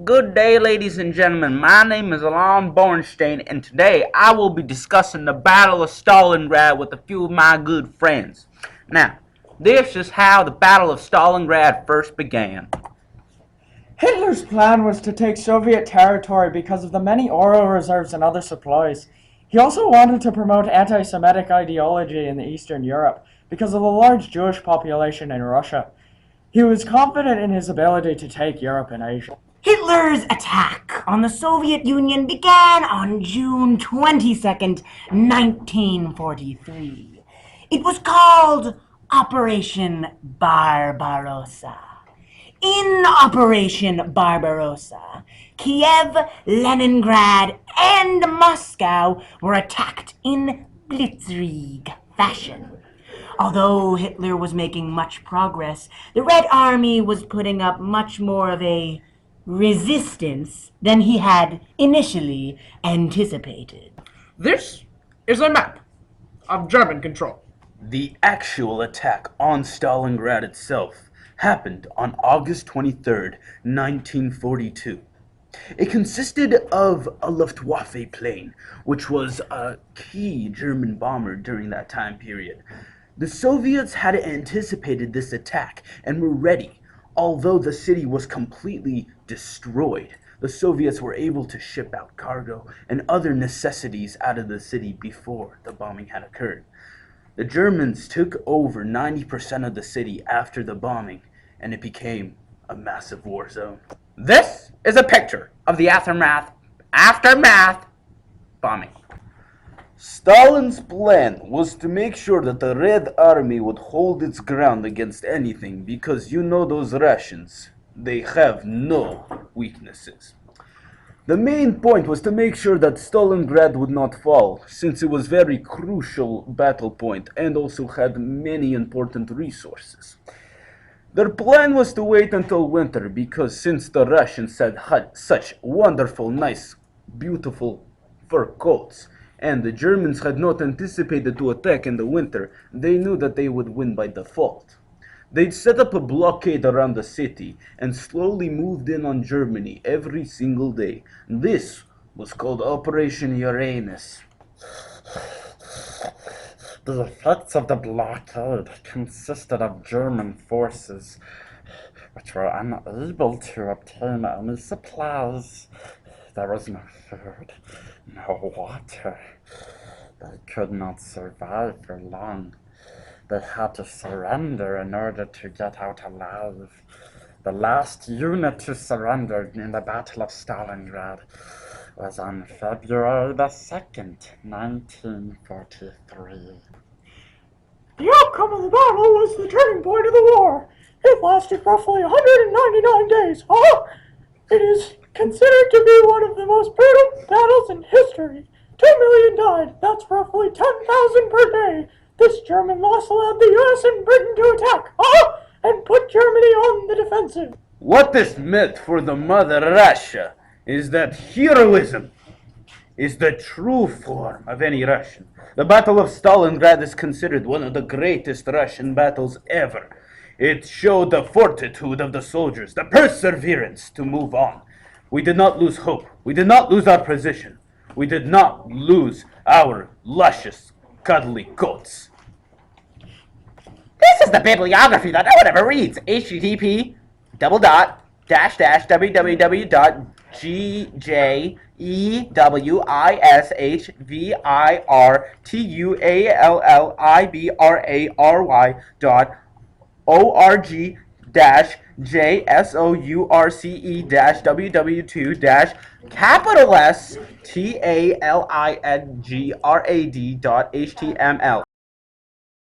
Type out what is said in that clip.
Good day, ladies and gentlemen. My name is Allon B, and today I will be discussing the Battle of Stalingrad with a few of my good friends. Now, this is how the Battle of Stalingrad first began. Hitler's plan was to take Soviet territory because of the many oil reserves and other supplies. He also wanted to promote anti-Semitic ideology in Eastern Europe because of the large Jewish population in Russia. He was confident in his ability to take Europe and Asia. Hitler's attack on the Soviet Union began on June 22nd, 1943. It was called Operation Barbarossa. In Operation Barbarossa, Kiev, Leningrad, and Moscow were attacked in blitzkrieg fashion. Although Hitler was making much progress, the Red Army was putting up much more of a resistance than he had initially anticipated. This is a map of German control. The actual attack on Stalingrad itself happened on August 23rd, 1942. It consisted of a Luftwaffe plane, which was a key German bomber during that time period. The Soviets had anticipated this attack and were ready. Although the city was completely destroyed, the Soviets were able to ship out cargo and other necessities out of the city before the bombing had occurred. The Germans took over 90% of the city after the bombing, and it became a massive war zone. This is a picture of the aftermath bombing. Stalin's plan was to make sure that the Red Army would hold its ground against anything, because you know those Russians, they have no weaknesses. The main point was to make sure that Stalingrad would not fall, since it was a very crucial battle point and also had many important resources. Their plan was to wait until winter, because since the Russians had such wonderful, nice, beautiful fur coats, and the Germans had not anticipated to attack in the winter, they knew that they would win by default. They'd set up a blockade around the city and slowly moved in on Germany every single day. This was called Operation Uranus. The effects of the blockade consisted of German forces which were unable to obtain any supplies. There was no food, no water. They could not survive for long. They had to surrender in order to get out alive. The last unit to surrender in the Battle of Stalingrad was on February the 2nd, 1943. The outcome of the battle was the turning point of the war. It lasted roughly 199 days. It is considered to be one of the most brutal battles in history. 2 million died. That's roughly 10,000 per day. This German loss allowed the US and Britain to attack, and put Germany on the defensive. What this meant for the mother Russia is that heroism is the true form of any Russian. The Battle of Stalingrad is considered one of the greatest Russian battles ever. It showed the fortitude of the soldiers, the perseverance to move on. We did not lose hope. We did not lose our position. We did not lose our luscious, cuddly coats. This is the bibliography that no one ever reads. http://www.gjewisvirtualce-ww2-capital STALINGRAD.html.